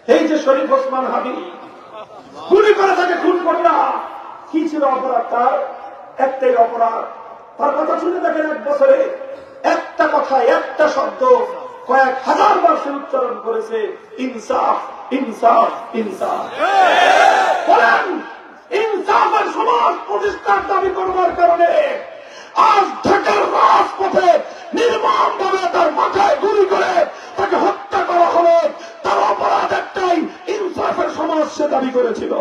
এই যে শরীফ ওসমান হাদি গুলি করে তাকে খুন করলা, কি ছিল অপরাধ? তার একটাই অপরাধ। তার কথা শুনে দেখেন, 1 বছরে একটা কথা, একটা শব্দ কয়েক হাজার বার সে উচ্চারণ করেছে, ইনসাফ, ইনসাফ, ইনসাফ। বলেন, ইনসাফের সমাজ প্রতিষ্ঠার দাবি করবার কারণে আজ ঢাকার রাজপথে নির্মম ভাবে তার মাথায় গুলি করে তাকে হত্যা করা হলো। তার অপরাধ একটাই, ইনসাফের সমাজ সে দাবি করেছিল।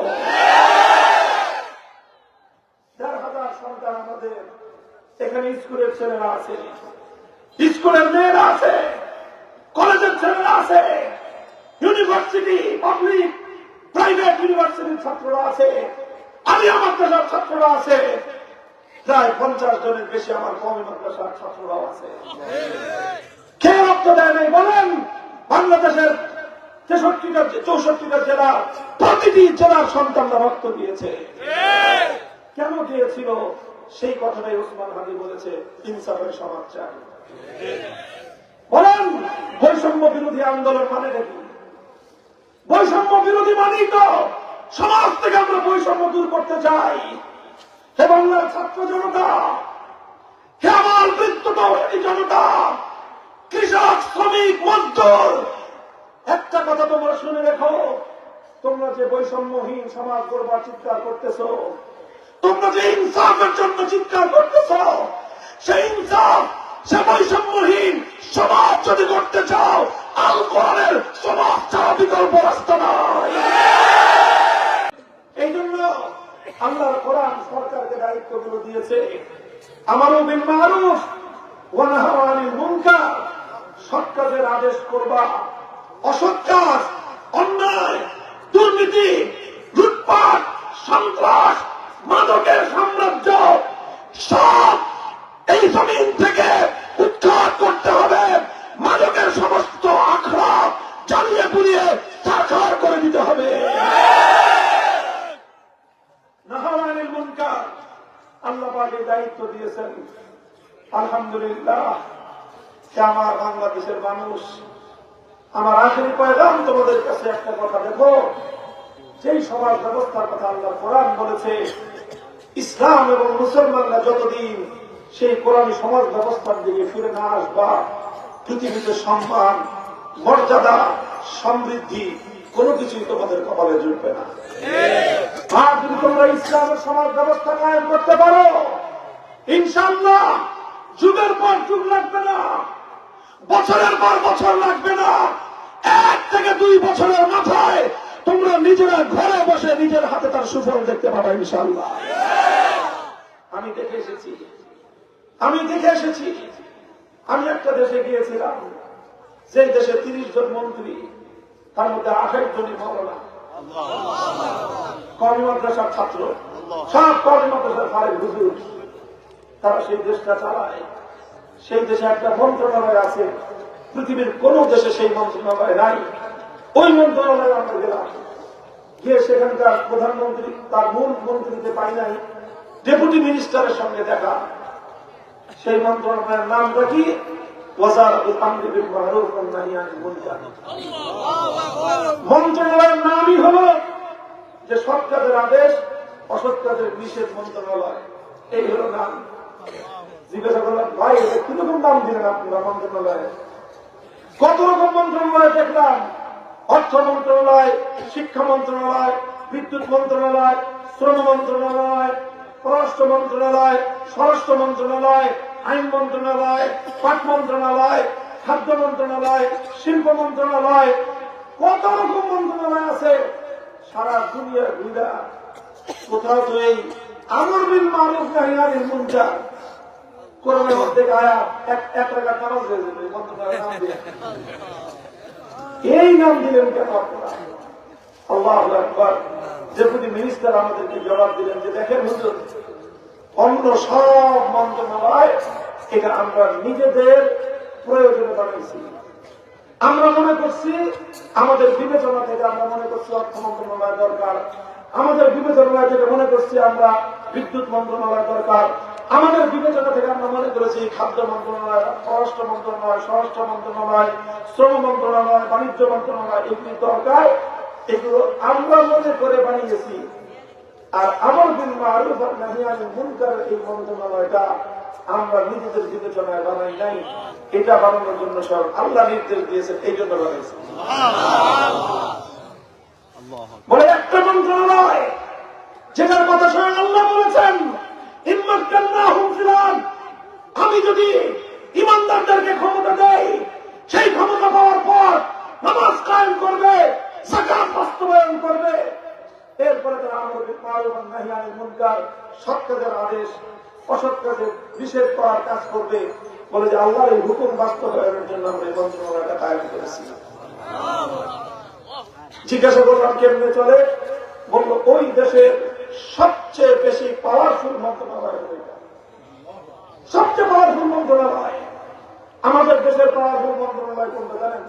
1,500 সন্তান আমাদের এখানে, স্কুলের ছেলেরা আছে, স্কুলের মেয়েরা আছে, কলেজের ছেলেরা আছে, ইউনিভার্সিটি, পাবলিক প্রাইভেট ইউনিভার্সিটির ছাত্ররা আছে, আমি আমার দেশের ছাত্ররা আছে, প্রায় 50 জনের বেশি আমার কওমি মাদ্রাসার ছাত্ররাও আছে। কে রক্ত দেয় নাই বলেন? বাংলাদেশের 64টা জেলার প্রতিটি জেলার সন্তানরা রক্ত দিয়েছে। কেন দিয়েছিল? সেই কথাটাই ওসমান হাদি বলেছে, ইনসাফের সমাজ চাই। বলেন, বৈষম্য বিরোধী আন্দোলন মানে কি? বৈষম্য বিরোধী মানি তো সমাজ থেকে আমরা বৈষম্য দূর করতে চাই। হে বাংলার ছাত্র জনতা, হে আমার বৃত্তবাহী জনতা, কৃষক, শ্রমিক, মজদুর, একটা কথা তোমরা শুনে রেখো, তোমরা যে বৈষম্যহীন সমাজ করবার চিৎকার করতেছো, তোমরা যে ইনসাফের জন্য চিৎকার করতেছ, সেই ইনসাফ, সে বৈষম্যহীন সমাজ যদি করতে চাও, আল কোরআনের সমাজ ছাড়া বিকল্প রাস্তা নাই। এই জন্য আল্লাহর কোরআন সরকারকে দায়িত্বগুলো দিয়েছে, আমারু বিল মারুফ ওয়া নাহু আনিল মুনকার, সৎ কাজের আদেশ করবা, অসৎ কাজ, অন্যায়, দুর্নীতি, লুটপাট, সন্ত্রাস, মাদকের সাম্রাজ্য সব এই জমিন থেকে উৎখাত করতে হবে। মাদকের সমস্ত আখড়া জ্বালিয়ে পুড়িয়ে সাকার করে দিতে হবে। নাহওয়ানিল মুনকার আল্লাহ পাক এই দায়িত্ব দিয়েছেন। আলহামদুলিল্লাহ, আমার বাংলাদেশের মানুষ, আমার আখেরি পয়গাম তোমাদের কাছে একটা কথা, দেখো, যেই সমাজ ব্যবস্থার কথা আল্লাহ কোরআন বলেছে, ইসলাম এবং মুসলমানরা যতদিন সেই কোরআনী সমাজ ব্যবস্থার দিকে ফিরে না আসবা, পৃথিবীতে সম্মান, মর্যাদা, সমৃদ্ধি কোনো কিছুই তোমাদের কপালে জুটবে না। আর যদি তোমরা ইসলামের সমাজ ব্যবস্থা কায়েম করতে পারো, ইনশাআল্লাহ যুগের পর যুগ লাগবে না, বছরের পর বছর লাগবে না, 1 থেকে 2 বছরের মাথায় তোমরা নিজেরা ঘরে বসে নিজের হাতে তার সুফল দেখতে পাবে ইনশাআল্লাহ। আমি দেখে এসেছি। আমি একটা দেশে গিয়েছিলাম, সেই দেশে 30 জন মন্ত্রী, তার মধ্যে 28 জনই মাওলানা, কওমি মাদ্রাসার ছাত্র, সব কওমি মাদ্রাসার ফারেক হুজুর, তারা সেই দেশটা চালায়। সেই দেশে একটা মন্ত্রণালয় আছে, পৃথিবীর কোন দেশে সেই মন্ত্রণালয় নাই। ওই মন্ত্রণালয়ে আমরা গেলাম, গিয়ে সেখানকার প্রধানমন্ত্রী, তার মূল মন্ত্রীতে পাই নাই, ডেপুটি মিনিস্টারের সঙ্গে দেখা। সেই মন্ত্রণালয়ের নামটা কি? ওয়াজারাতুল আমরি বিল মারুফ ওয়ান নাহই আনিল মুনকার। মন্ত্রণালয়ের নামই হলো যে সৎ কাজের আদেশ, অসৎ কাজের নিষেধ মন্ত্রণালয়, এই হলো নাম। জিজ্ঞাসা করলাম, ভাই এটা কিরকম নাম দিলেন আপনারা মন্ত্রণালয়ে? কত রকম মন্ত্রণালয় দেখলাম, অর্থ মন্ত্রণালয়, শিক্ষা মন্ত্রণালয়, বিদ্যুৎ মন্ত্রণালয়, শ্রম মন্ত্রণালয়, পররাষ্ট্র মন্ত্রণালয়, স্বরাষ্ট্র মন্ত্রণালয়, আইন মন্ত্রণালয়, পাট মন্ত্রণালয়, খাদ্য মন্ত্রণালয়, শিল্প মন্ত্রণালয়, কত রকম মন্ত্রণালয় আছে। সারা দুনিয়া ঘুরা কোথাও তো এই আমর বিল মারুফ নাহি আনিল মুনকার কোরআনের মধ্যে আয়াত, এক রাকাত নামাজ হয়ে যাবে মন্ত্রণালয়ের নাম দিয়ে। এই নাম দিলেন কেন আপনারা? আল্লাহু আকবার। ডেপুটি মিনিস্টার আমাদেরকে জবাব দিলেন যে, দেখেন হুজুর, অন্য সব মন্ত্রণালয় এটা আমরা নিজেদের প্রয়োজনে বানাইছি। আমরা মনে করছি আমাদের বিবেচনা থেকে, আমরা মনে করছি অর্থ মন্ত্রণালয় দরকার, আমাদের বিবেচনায় থেকে মনে করছি আমরা বিদ্যুৎ মন্ত্রণালয় দরকার, আমাদের বিবেচনা থেকে আমরা মনে করেছি খাদ্য মন্ত্রণালয়, পররাষ্ট্র মন্ত্রণালয়, স্বরাষ্ট্র মন্ত্রণালয়, শ্রম মন্ত্রণালয়, বাণিজ্য মন্ত্রণালয় এগুলি দরকার, এগুলো আমরা মনে করে বানিয়েছি। আর আমর বিল মারুফ ওয়া নাহি আনিল মুনকার এই মন্ত্রণালয়টা আমরা নিজেদের বিবেচনায় বানাই নাই, এটা বানানোর জন্য সব আল্লাহ নির্দেশ দিয়েছেন, এই জন্য বানাইছি। বলে একটা মন্ত্রণালয় যেটার কথা স্বয়ং আল্লাহ বলেছেন, ইম্মাক্কান্নাহুম ফিল আরদ, আমি যদি ইমানদারদেরকে ক্ষমতা দেই, সেই ক্ষমতা পাওয়ার পর নামাজ কায়েম করবে, যাকাত বাস্তবায়ন করবে, এরপরে তারা আমর বিল মারুফ ওয়া নাহি আনিল মুনকার, সৎ কাজের আদেশ, অসৎ কাজে নিষেধ করার কাজ করবে। বলে যে আল্লাহর এই হুকুম বাস্তবায়নের জন্য আমরা এই মন্ত্রণালয়টা কায়েম করেছি। জিজ্ঞাসা করলাম কেমনে চলে? বললো ওই দেশের সবচেয়ে বেশি পাওয়ারফুল মন্ত্রণালয়, সবচেয়ে পাওয়ারফুল মন্ত্রণালয়। আমাদের দেশের পাওয়ারফুল মন্ত্রণালয় কোনটা জানেন?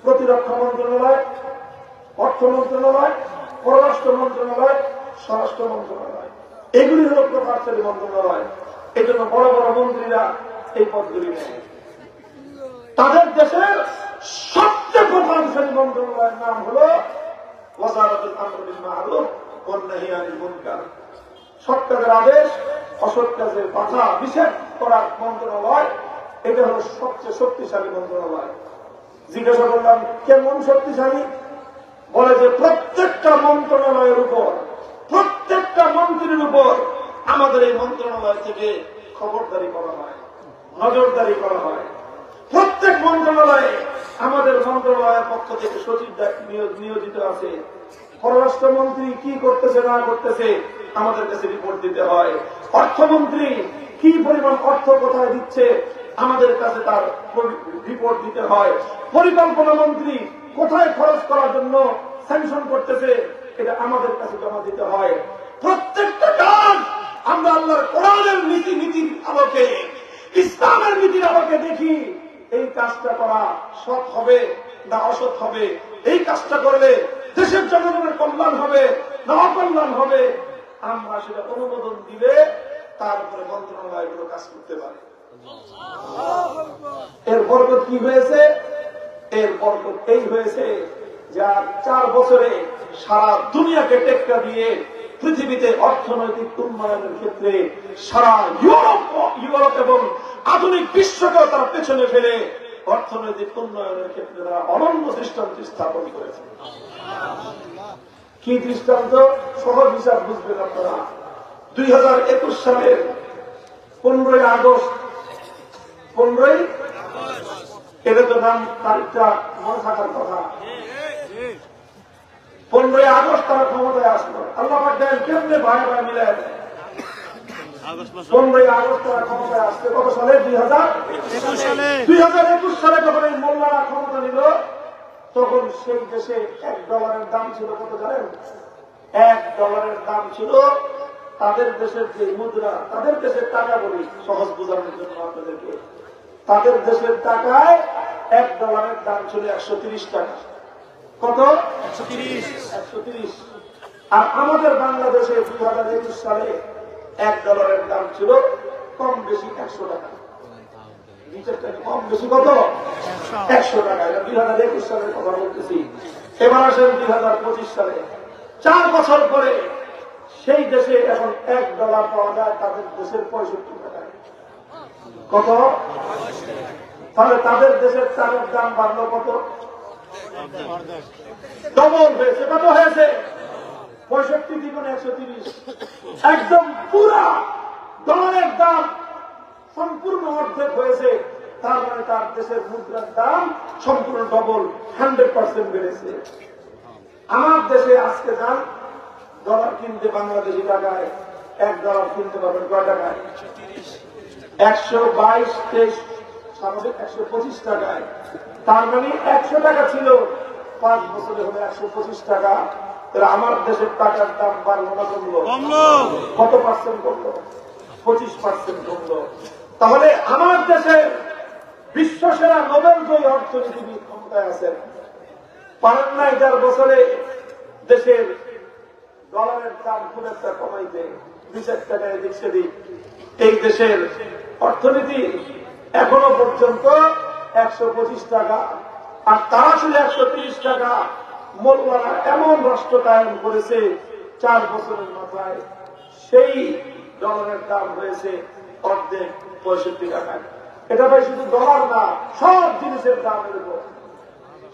প্রতিরক্ষা মন্ত্রণালয়, অর্থ মন্ত্রণালয়, পররাষ্ট্র মন্ত্রণালয়, স্বরাষ্ট্র মন্ত্রণালয়, এগুলি হল প্রভাবশালী মন্ত্রণালয়। এই জন্য বড় বড় মন্ত্রীরা এই পদগুলি নেয়। তাদের দেশের সবচেয়ে প্রভাবশালী মন্ত্রণালয়ের নাম হল ওয়াজারাতুল আমর বিল মারুফ ওয়া নাহি আনিল মুনকার, সৎ কাজের আদেশ, অসৎ কাজের বাধা নিষেধ করার মন্ত্রণালয়। এটা হল সবচেয়ে শক্তিশালী মন্ত্রণালয়। জিজ্ঞাসা করলাম কেমন শক্তিশালী? বলে যে প্রত্যেকটা মন্ত্রণালয়ের উপর, প্রত্যেকটা মন্ত্রীর উপর আমাদের এই মন্ত্রণালয় থেকে খবরদারি করা হয়, নজরদারি করা হয়। প্রত্যেক মন্ত্রণালয়ে আমাদের মন্ত্রণালয়ের পক্ষ থেকে সচিব নিয়োজিত আছে। পররাষ্ট্রমন্ত্রী কি করতেছে না করতেছে আমাদের কাছে রিপোর্ট দিতে হয়। অর্থমন্ত্রী কি পরিমাণ অর্থ কোথায় দিচ্ছে আমাদের কাছে তার রিপোর্ট দিতে হয়। পরিকল্পনা মন্ত্রী কোথায় খরচ করার জন্য স্যাংশন করতেছে এটা আমাদের কাছে জমা দিতে হয়। প্রত্যেকটা কাজ আমরা আল্লাহর কোরআনের নীতির আলোকে, ইসলামের নীতির আলোকে দেখি এই কাজটা করা সৎ হবে না অসৎ হবে, এই কাজটা করলে দেশের জনগণের কল্যাণ হবে না অকল্যাণ হবে, আমরা সেটা অনুমোদন দিলে তারপরে মন্ত্রণালয়গুলো কাজ করতে পারে। এর বরকত কি হয়েছে? এর বরকত এই হয়েছে যা 4 বছরে সারা দুনিয়াকে টেক্কা দিয়ে পৃথিবীতে অর্থনৈতিক উন্নয়নের ক্ষেত্রে সারা ইউরোপ এবং আধুনিক বিশ্বকে তারা পেছনে ফেলে অর্থনৈতিক উন্নয়নের ক্ষেত্রে তারা অনন্য দৃষ্টান্ত স্থাপন করেছে। কি দৃষ্টান্ত? সহজ হিসাব বুঝবেন আপনারা। 2021 সালের 15ই আগস্ট, 15ই, এটা তো নাম তারিখটা মনে থাকার কথা। 15ই আগস্ট তারা ক্ষমতায় আসলো। আল্লাহ পাক দেন কেমনে ভাই ভাই মিলে 15ই আগস্ট তারা ক্ষমতায় আসছে কত সালে? 2021 সালে যখন এই মোল্লারা ক্ষমতা নিল তখন সেই দেশে $1 দাম ছিল কত জানেন? $1 দাম ছিল তাদের দেশের যে মুদ্রা, তাদের দেশের টাকা বলি সহজ বোঝানোর জন্য আপনাদেরকে, তাদের দেশের টাকায় $1 দাম ছিল 130 টাকা। কত? 130। আর আমাদের বাংলাদেশে 2021 সালে $1 দাম ছিল কম বেশি 100 টাকা। কম বেশি কত? 100 টাকা। 2021 সালের কথা বলতেছি। এবার আসেন 2025 সালে, 4 বছর পরে সেই দেশে এখন $1 পাওয়া যায় তাদের দেশের 65 টাকায়। কত? তাহলে তাদের দেশের চালের দাম বাড়লো কত? ডবল হয়েছে। কত হয়েছে? 65 দ্বিগুণে 130। একদম পুরা ডলারের দাম সম্পূর্ণ অর্ধেক হয়েছে। তার মানে তার দেশের মুদ্রার দাম সম্পূর্ণ ডবল, 100% বেড়েছে। আমার দেশে আজকে যান ডলার কিনতে, বাংলাদেশি টাকায় $1 কিনতে পারবেন কয় টাকায়? 122, স্বাভাবিক 125 টাকায়। তার মানে 100 টাকা ছিল, 5 বছরে হলে 125 টাকা। আমার দেশের টাকার দাম বাড়লো না কমলো? কত পার্সেন্ট কমলো? 25% কমলো। তাহলে আমার দেশে বিশ্বসেরা নোবেল জয়ী অর্থনীতিবিদ ক্ষমতায় আছেন, পারেন না 4 বছরে দেশের ডলারের দাম খুব একটা কমাইতে। 2-4 টাকায় এদিক সেদিক। এই দেশের অর্থনীতি এখনো পর্যন্ত 125 টাকা, আর তারা ছিল 130 টাকা। মোল্লারা এমন রাষ্ট্র কায়েম করেছে 4 বছরের মাথায় সেই ডলারের দাম হয়েছে অর্ধেক 65 টাকা। এটা ভাই শুধু ডলার না, সব জিনিসের দাম এরকম,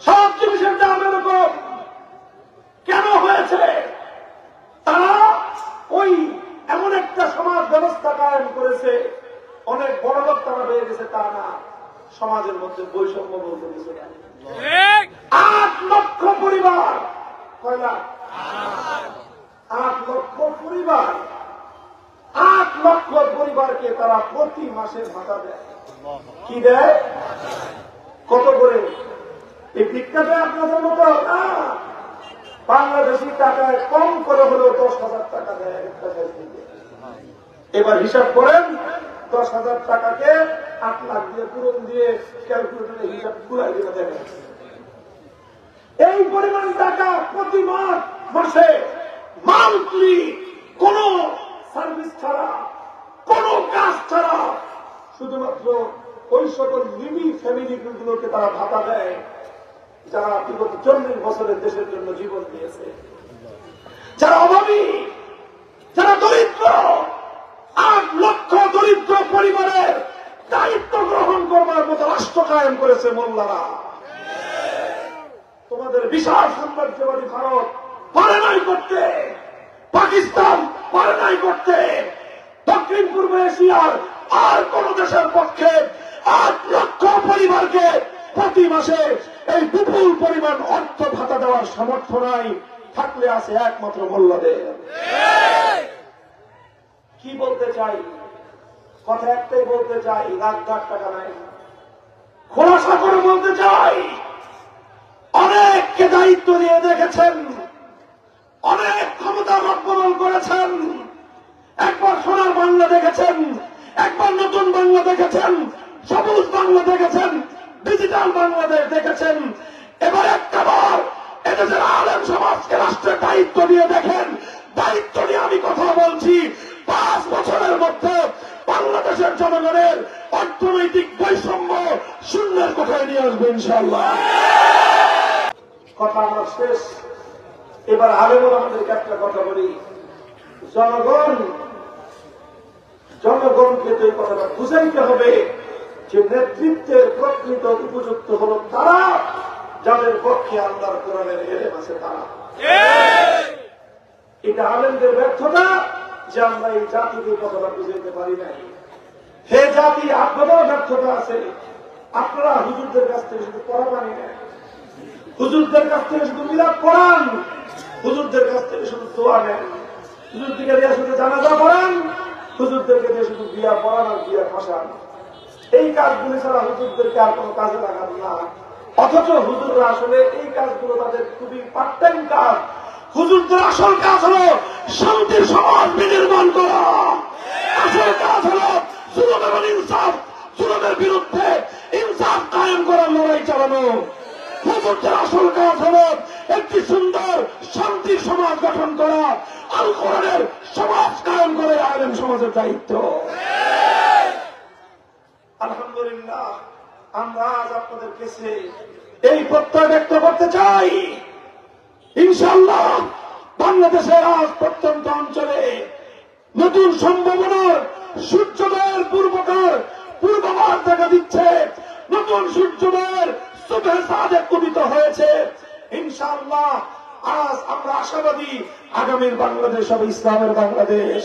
সব জিনিসের দাম এরকম। কেন হয়েছে? তারা ওই এমন একটা সমাজ ব্যবস্থা কায়েম করেছে, অনেক বড় লোক তারা হয়ে গেছে তা না, সমাজের মধ্যে বৈষম্য বলতে কিছু না। 8 লক্ষ পরিবার, কয় লাখ? 8 লক্ষ পরিবার, 8 লক্ষ পরিবারকে তারা প্রতি মাসে ভাতা দেয়। কি দেয়? কত করে? এই ভিক্ষা দেয় আপনাদের মতো না, বাংলাদেশি টাকায় কম করে হলেও 10,000 টাকা দেয় একটা ফ্যামিলিতে। এবার হিসাব করেন, 10,000 টাকাকে 8 লাখ দিয়ে পূরণ দিয়ে ক্যালকুলেটরে হিসাব পুরাই দিয়ে দেখেন। এই পরিমাণ টাকা প্রতি মাসে মান্থলি কোন সার্ভিস ছাড়া, কোন কাজ ছাড়া, শুধুমাত্র ওই সকল নিবি ফ্যামিলিগুলোকে তারা ভাতা দেয় যারা বিগত 40 বছরের দেশের জন্য জীবন দিয়েছে, যারা অভাবী, যারা দরিদ্র। 8 লক্ষ দরিদ্র পরিবারের দায়িত্ব গ্রহণ করবার মতো রাষ্ট্র কায়েম করেছে মোল্লারা। তোমাদের বিশাল সাম্রাজ্যবাদী ভারত পারে নাই করতে, পাকিস্তান পারে নাই করতে, দক্ষিণ পূর্ব এশিয়ার আর কোন দেশের পক্ষে 8 লক্ষ পরিবারকে প্রতি মাসে এই বিপুল পরিমাণ অর্থ ভাতা দেওয়ার সামর্থ্য নাই। থাকলে আছে একমাত্র মোল্লাদের। কি বলতে চাই? কথা একটাই বলতে চাই, লাখ লাখ টাকা নাই। খোলাসা করে বলতে চাই, অনেককে দায়িত্ব দিয়ে দেখেছেন, অনেক ক্ষমতা রক্ষণ করেছেন। একবার সোনার বাংলা দেখেছেন, একবার নতুন বাংলা দেখেছেন, সবুজ বাংলা দেখেছেন, ডিজিটাল বাংলাদেশ দেখেছেন। এবার একটাবার এদেশের আলেম সমাজকে রাষ্ট্রের দায়িত্ব দিয়ে দেখেন। দায়িত্ব নিয়ে আমি কথা বলছি, 5 বছরের মধ্যে বাংলাদেশের জনগণের অর্থনৈতিক বৈষম্য শূন্যের কোঠায় নিয়ে আসবে ইনশাআল্লাহ। কথা আমার শেষ। এবার আলেমরা আমাদেরকে একটা কথা বলি, জনগণকে তো এই কথাটা বুঝাইতে হবে যে নেতৃত্বের প্রকৃত উপযুক্ত হল তারা যাদের পক্ষে আল্লাহর কোরআনের এলেম আছে তারা। এটা আলেমদের ব্যর্থতা যে আমরা এই জাতিকে কথাটা বুঝাইতে পারি নাই। হে জাতি, আপনাদেরও ব্যর্থতা আছে। আপনারা হুজুরদের কাছ থেকে শুধু পড়া মানি নেন, হুজুরদের কাছ থেকে শুধু মিলাদ পড়ান, হুজুরদের কাছ থেকে শুধু দোয়া নেন, হুজুরদিকে দিয়ে শুধু জানাজা পড়ান, হুজুরদেরকে দিয়ে শুধু বিয়া পড়ান আর বিয়া ফাঁসান। এই কাজগুলি ছাড়া হুজুরদেরকে আর কোনো কাজে লাগান না। অথচ হুজুররা আসলে এই কাজগুলো তাদের খুবই পার্ট টাইম কাজ। হুজুরদের আসল কাজ হলো শান্তির সমাজ বিনির্মাণ করা। আসল কাজ হলো জুলুম এবং ইনসাফ, জুলুমের বিরুদ্ধে ইনসাফ কায়েম করার লড়াই চালানো। হুজুরদের আসল কাজ হলো একটি সুন্দর শান্তির সমাজ গঠন করা। আল কোরআনের সমাজ কায়েম করে আলেম সমাজের দায়িত্ব। আলহামদুলিল্লাহ, আমরা আজ আপনাদের কাছে এই প্রত্যয় ব্যক্ত করতে চাই, ইনশাআল্লাহ বাংলাদেশের আজ প্রত্যন্ত অঞ্চলে নতুন সম্ভাবনার সূর্যোদয়ের পূর্বাভাস দেখা দিচ্ছে। নতুন সূর্যোদয়ের সুবহে সাদেক উদিত হয়েছে। ইনশাআল্লাহ আজ আমরা আশাবাদী, আগামীর বাংলাদেশ হবে ইসলামের বাংলাদেশ,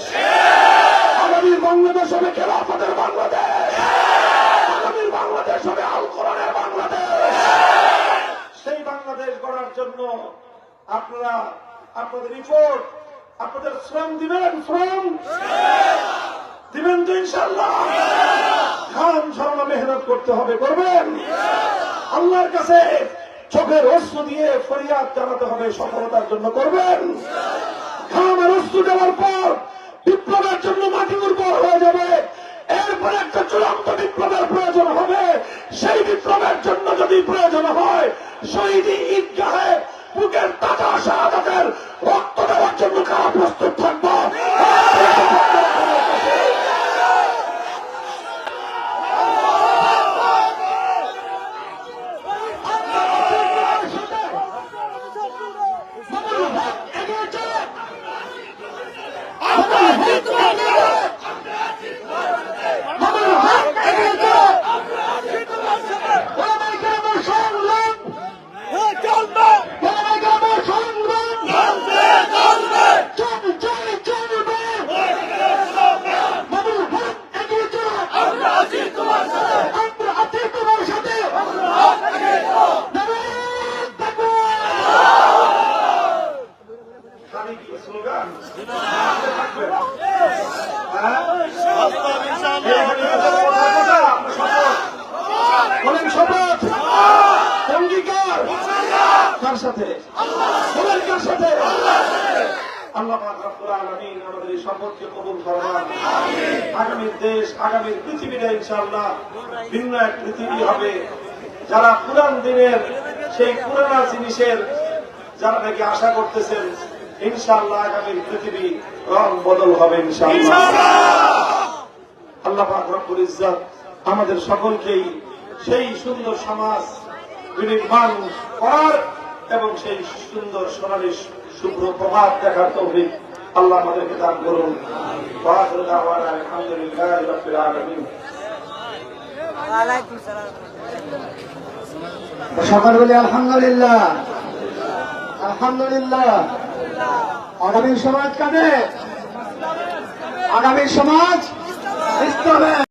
আগামীর বাংলাদেশ হবে খেলাফতের বাংলাদেশ, আগামীর বাংলাদেশ হবে আল কোরআনের বাংলাদেশ। সেই বাংলাদেশ গড়ার জন্য আপনারা আপনাদের রিপোর্ট, আপনাদের শ্রম দিবেন, শ্রম দিবেন তো ইনশাআল্লাহ। ঘাম ঝরানো মেহনত করতে হবে, করবেন। আল্লাহর কাছে চোখের অশ্রু দিয়ে ফরিয়াদ জানাতে হবে, সফলতার জন্য করবেন। ঘামের অশ্রু দেওয়ার পর বিপ্লবের জন্য মাটি উর্বর হয়ে যাবে। এরপরে একটা চূড়ান্ত বিপ্লবের প্রয়োজন হবে। সেই বিপ্লবের জন্য যদি প্রয়োজন হয় শহীদি ঈদগাহে বুকের তাজা শাহাদাতের রক্ত দেওয়ার জন্য কারা প্রস্তুত থাকবো? স্লোগান বলেন শপথ অঙ্গীকার কার সাথে বলেন কার সাথে আল্লাহ পাক রব্বুল আলামিন আমাদের এই শপথকে কবুল ফরমান। আগামীর দেশ আগামীর পৃথিবীটা ইনশাআল্লাহ ভিন্ন এক পৃথিবী হবে। যারা পুরান দিনের সেই পুরানা জিনিসের যারা নাকি আশা করতেছেন ইনশাআল্লাহ আগামীর পৃথিবী রং বদল হবে ইনশাআল্লাহ। আল্লাহ পাক রব্বুল ইজ্জত আমাদের সকলকেই সেই সুন্দর সমাজ বিনির্মাণ করার এবং সেই সুন্দর সোনালী শুভ্র প্রভাত দেখার তৌফিক আল্লাহ আমাদেরকে দান করুন। আলহামদুলিল্লাহি রাব্বিল আলামিন। সকাল বলি আলহামদুলিল্লাহ, আলহামদুলিল্লাহ। আগামী সমাজ কাদের? আগামী সমাজ ইসলামের।